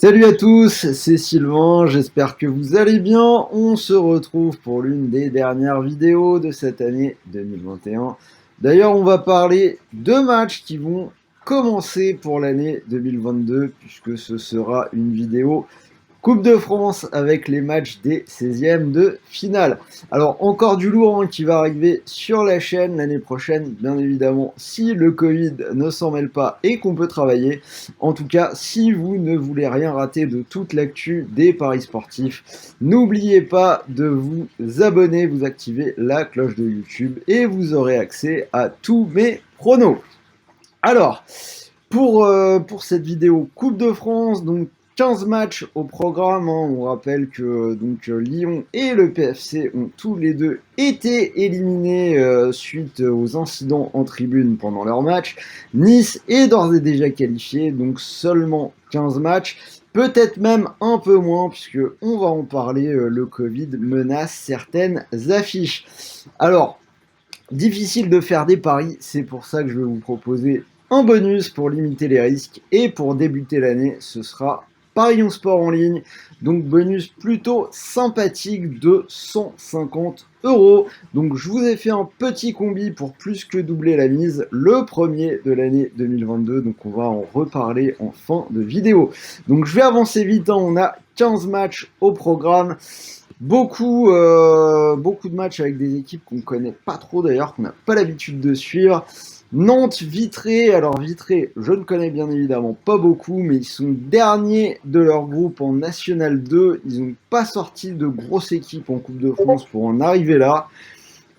Salut à tous, c'est Sylvain, j'espère que vous allez bien. On se retrouve pour l'une des dernières vidéos de cette année 2021. D'ailleurs, on va parler de matchs qui vont commencer pour l'année 2022, puisque ce sera une vidéo Coupe de France avec les matchs des 16e de finale. Alors encore du lourd qui va arriver sur la chaîne l'année prochaine, bien évidemment, si le Covid ne s'en mêle pas et qu'on peut travailler. En tout cas, si vous ne voulez rien rater de toute l'actu des paris sportifs, n'oubliez pas de vous abonner, vous activer la cloche de YouTube et vous aurez accès à tous mes pronos. Alors, pour cette vidéo Coupe de France, donc 15 matchs au programme. On rappelle que Lyon et le PFC ont tous les deux été éliminés suite aux incidents en tribune pendant leur match. Nice est d'ores et déjà qualifié, donc seulement 15 matchs. Peut-être même un peu moins, puisque on va en parler, le Covid menace certaines affiches. Alors, difficile de faire des paris, c'est pour ça que je vais vous proposer un bonus pour limiter les risques. Et pour débuter l'année, ce sera Parions Sport en ligne. Donc bonus plutôt sympathique de 150 €. Donc je vous ai fait un petit combi pour plus que doubler la mise, le premier de l'année 2022. Donc on va en reparler en fin de vidéo. Donc je vais avancer vite, on a 15 matchs au programme. Beaucoup de matchs avec des équipes qu'on connaît pas trop d'ailleurs, qu'on n'a pas l'habitude de suivre. Nantes, Vitré, alors Vitré, je ne connais bien évidemment pas beaucoup, mais ils sont derniers de leur groupe en National 2. Ils n'ont pas sorti de grosse équipe en Coupe de France pour en arriver là.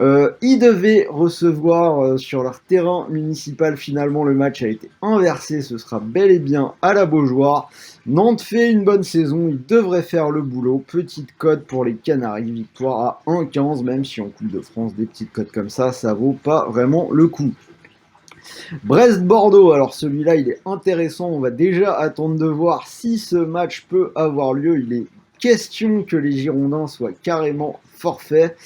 Ils devaient recevoir sur leur terrain municipal. Finalement, le match a été inversé. Ce sera bel et bien à la Beaujoire. Nantes fait une bonne saison. Ils devraient faire le boulot. Petite cote pour les Canaries. Victoire à 1,15. Même si en Coupe de France, des petites cotes comme ça vaut pas vraiment le coup. Brest-Bordeaux, alors celui-là il est intéressant, on va déjà attendre de voir si ce match peut avoir lieu. Il est question que les Girondins soient carrément forfaits.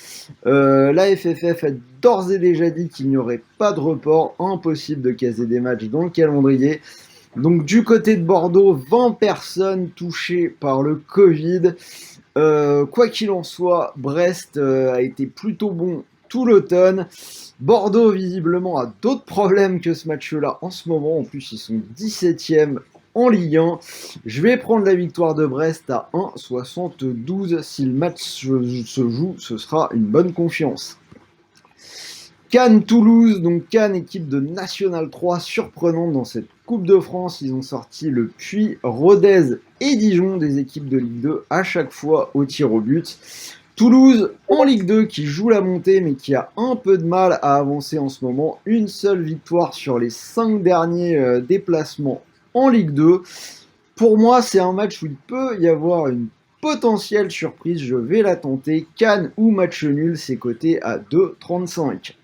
La FFF a d'ores et déjà dit qu'il n'y aurait pas de report, impossible de caser des matchs dans le calendrier. Donc du côté de Bordeaux, 20 personnes touchées par le Covid. Quoi qu'il en soit, Brest a été plutôt bon tout l'automne. Bordeaux, visiblement, a d'autres problèmes que ce match-là en ce moment. En plus, ils sont 17e en Ligue 1. Je vais prendre la victoire de Brest à 1,72. Si le match se joue, ce sera une bonne confiance. Cannes-Toulouse, donc Cannes, équipe de National 3, surprenante dans cette Coupe de France. Ils ont sorti le Puy, Rodez et Dijon, des équipes de Ligue 2, à chaque fois au tir au but. Toulouse en Ligue 2 qui joue la montée mais qui a un peu de mal à avancer en ce moment. Une seule victoire sur les 5 derniers déplacements en Ligue 2. Pour moi, c'est un match où il peut y avoir une potentielle surprise. Je vais la tenter. Cannes ou match nul, c'est coté à 2,35.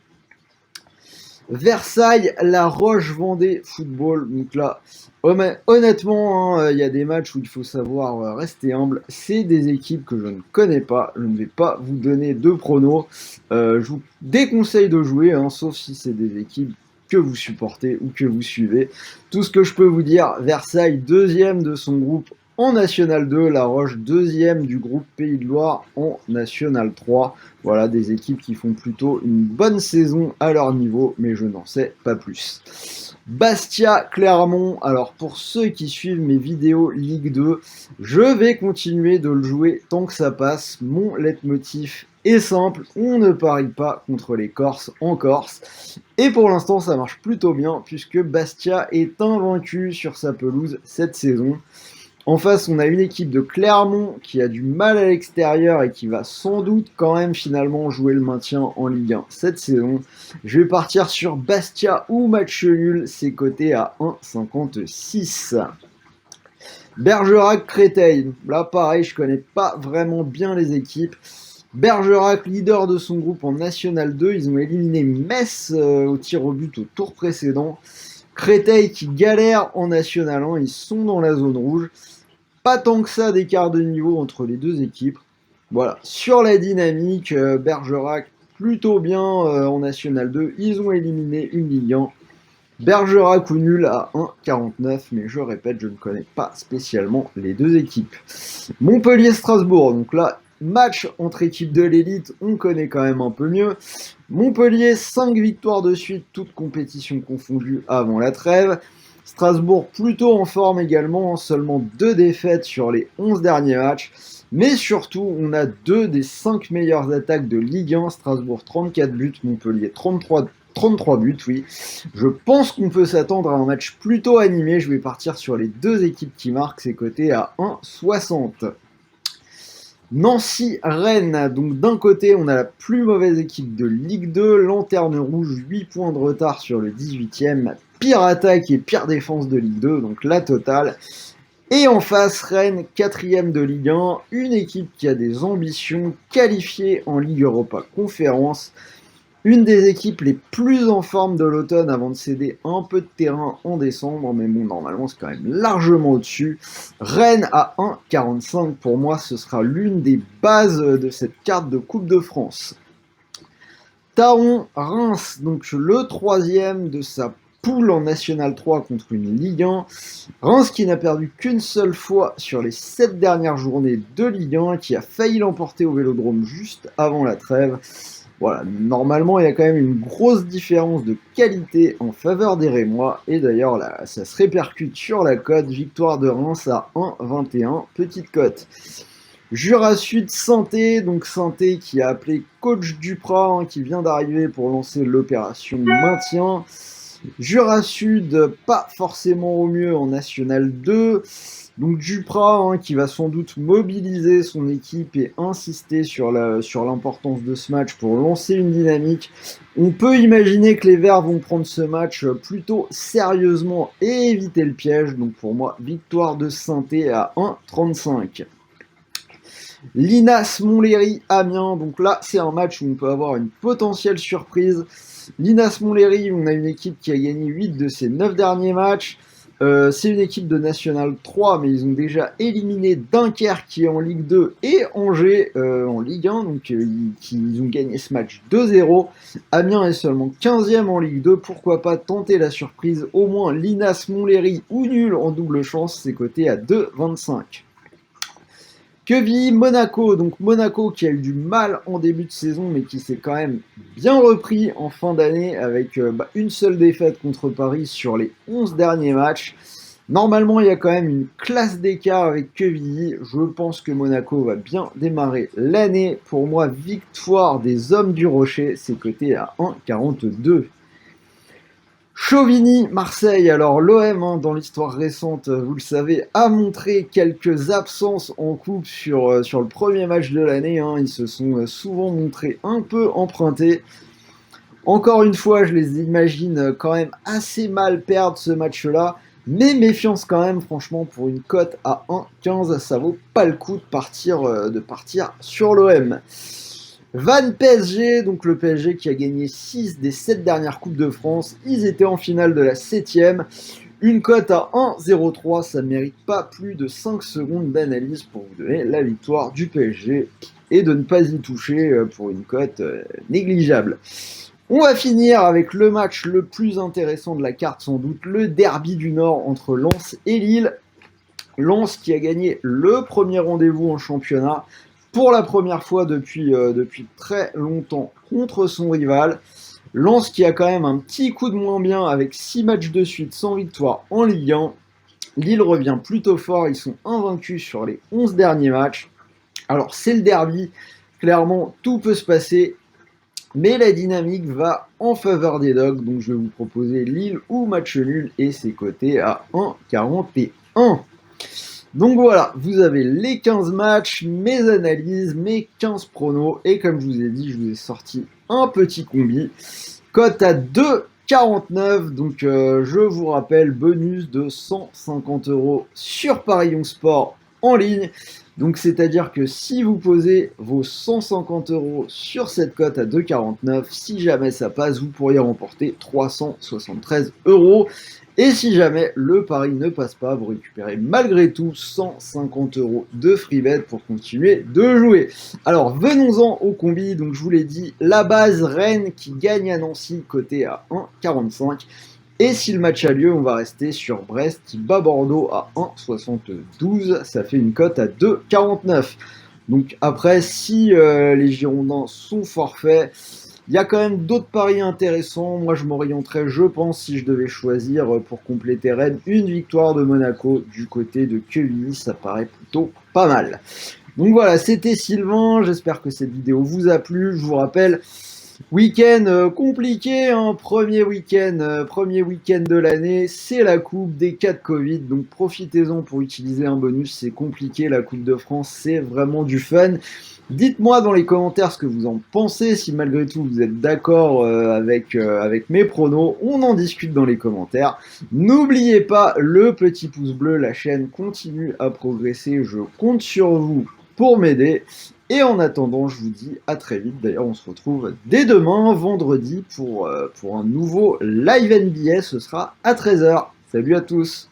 Versailles, La Roche-Vendée Football. Donc là, honnêtement, il y a des matchs où il faut savoir rester humble. C'est des équipes que je ne connais pas. Je ne vais pas vous donner de pronos. Je vous déconseille de jouer, sauf si c'est des équipes que vous supportez ou que vous suivez. Tout ce que je peux vous dire, Versailles, deuxième de son groupe en National 2, La Roche, deuxième du groupe Pays de Loire en National 3. Voilà, des équipes qui font plutôt une bonne saison à leur niveau, mais je n'en sais pas plus. Bastia, Clermont. Alors pour ceux qui suivent mes vidéos Ligue 2, je vais continuer de le jouer tant que ça passe. Mon leitmotiv est simple, on ne parie pas contre les Corses en Corse. Et pour l'instant, ça marche plutôt bien, puisque Bastia est invaincu sur sa pelouse cette saison. En face, on a une équipe de Clermont qui a du mal à l'extérieur et qui va sans doute quand même finalement jouer le maintien en Ligue 1 cette saison. Je vais partir sur Bastia ou match nul, c'est coté à 1,56. Bergerac-Créteil, là pareil, je connais pas vraiment bien les équipes. Bergerac, leader de son groupe en National 2, ils ont éliminé Metz au tir au but au tour précédent. Créteil qui galère en National 1, ils sont dans la zone rouge. Pas tant que ça d'écart de niveau entre les deux équipes. Voilà, sur la dynamique, Bergerac plutôt bien en National 2. Ils ont éliminé une Ligue 1. Bergerac ou nul à 1,49, mais je répète, je ne connais pas spécialement les deux équipes. Montpellier-Strasbourg, donc là, match entre équipes de l'élite, on connaît quand même un peu mieux. Montpellier, 5 victoires de suite, toutes compétitions confondues avant la trêve. Strasbourg plutôt en forme également, seulement 2 défaites sur les 11 derniers matchs. Mais surtout, on a 2 des 5 meilleures attaques de Ligue 1. Strasbourg 34 buts, Montpellier 33 buts, oui. Je pense qu'on peut s'attendre à un match plutôt animé. Je vais partir sur les deux équipes qui marquent, c'est coté à 1,60. Nancy-Rennes, donc d'un côté on a la plus mauvaise équipe de Ligue 2, Lanterne Rouge, 8 points de retard sur le 18e, pire attaque et pire défense de Ligue 2, donc la totale. Et en face, Rennes, 4e de Ligue 1, une équipe qui a des ambitions, qualifiée en Ligue Europa Conférence, une des équipes les plus en forme de l'automne avant de céder un peu de terrain en décembre, mais bon, normalement c'est quand même largement au-dessus. Rennes à 1,45, pour moi ce sera l'une des bases de cette carte de Coupe de France. Thaon-Reims, donc le troisième de sa poule en National 3 contre une Ligue 1. Reims qui n'a perdu qu'une seule fois sur les 7 dernières journées de Ligue 1, qui a failli l'emporter au Vélodrome juste avant la trêve. Voilà, normalement, il y a quand même une grosse différence de qualité en faveur des Rémois. Et d'ailleurs, là, ça se répercute sur la cote. Victoire de Reims à 1,21, petite cote. Jura Sud Santé, donc Santé qui a appelé coach Duprat, qui vient d'arriver pour lancer l'opération maintien. Jura Sud, pas forcément au mieux en National 2. Donc Duprat, qui va sans doute mobiliser son équipe et insister sur l'importance de ce match pour lancer une dynamique. On peut imaginer que les Verts vont prendre ce match plutôt sérieusement et éviter le piège. Donc pour moi, victoire de Sainté à 1,35. Linas Montlhéry Amiens, donc là c'est un match où on peut avoir une potentielle surprise. Linas Montlhéry, on a une équipe qui a gagné 8 de ses 9 derniers matchs. C'est une équipe de National 3, mais ils ont déjà éliminé Dunkerque qui est en Ligue 2 et Angers en Ligue 1, donc ils ont gagné ce match 2-0. Amiens est seulement 15e en Ligue 2, pourquoi pas tenter la surprise, au moins Linas Montlhéry ou nul en double chance, c'est coté à 2,25. Quevilly-Monaco, donc Monaco qui a eu du mal en début de saison mais qui s'est quand même bien repris en fin d'année avec une seule défaite contre Paris sur les 11 derniers matchs. Normalement il y a quand même une classe d'écart avec Quevilly, je pense que Monaco va bien démarrer l'année. Pour moi, victoire des hommes du Rocher, c'est coté à 1,42. Chauvigny-Marseille, alors l'OM, dans l'histoire récente, vous le savez, a montré quelques absences en coupe sur le premier match de l'année. Ils se sont souvent montrés un peu empruntés. Encore une fois, je les imagine quand même assez mal perdre ce match-là. Mais méfiance quand même, franchement, pour une cote à 1,15, ça vaut pas le coup de partir sur l'OM. Vannes PSG, donc le PSG qui a gagné 6 des 7 dernières Coupes de France. Ils étaient en finale de la 7e. Une cote à 1,03, ça ne mérite pas plus de 5 secondes d'analyse pour vous donner la victoire du PSG et de ne pas y toucher pour une cote négligeable. On va finir avec le match le plus intéressant de la carte sans doute, le derby du Nord entre Lens et Lille. Lens qui a gagné le premier rendez-vous en championnat pour la première fois depuis très longtemps contre son rival. Lens qui a quand même un petit coup de moins bien avec 6 matchs de suite sans victoire en Ligue 1. Lille revient plutôt fort, ils sont invaincus sur les 11 derniers matchs. Alors c'est le derby, clairement tout peut se passer, mais la dynamique va en faveur des Dogs, donc je vais vous proposer Lille ou match nul et c'est coté à 1,41. Donc voilà, vous avez les 15 matchs, mes analyses, mes 15 pronos, et comme je vous ai dit, je vous ai sorti un petit combi. Cote à 2,49, donc je vous rappelle, bonus de 150 € sur Paris Sport en ligne. Donc c'est-à-dire que si vous posez vos 150 € sur cette cote à 2,49, si jamais ça passe, vous pourriez remporter 373 €. Et si jamais le pari ne passe pas, vous récupérez malgré tout 150 € de free bet pour continuer de jouer. Alors venons-en au combi, donc je vous l'ai dit, la base Rennes qui gagne à Nancy, coté à 1,45. Et si le match a lieu, on va rester sur Brest qui bat Bordeaux à 1,72. Ça fait une cote à 2,49. Donc après, si les Girondins sont forfaits, il y a quand même d'autres paris intéressants. Moi, je m'orienterais, je pense, si je devais choisir pour compléter Rennes, une victoire de Monaco du côté de Quevilly. Ça paraît plutôt pas mal. Donc voilà, c'était Sylvain. J'espère que cette vidéo vous a plu. Je vous rappelle, week-end compliqué, hein. Premier week-end de l'année, c'est la coupe des cas de Covid, donc profitez-en pour utiliser un bonus, c'est compliqué, la Coupe de France, c'est vraiment du fun. Dites-moi dans les commentaires ce que vous en pensez, si malgré tout vous êtes d'accord avec mes pronos, on en discute dans les commentaires. N'oubliez pas le petit pouce bleu, la chaîne continue à progresser, je compte sur vous pour m'aider. Et en attendant, je vous dis à très vite. D'ailleurs, on se retrouve dès demain, vendredi, pour un nouveau live NBA. Ce sera à 13 h. Salut à tous!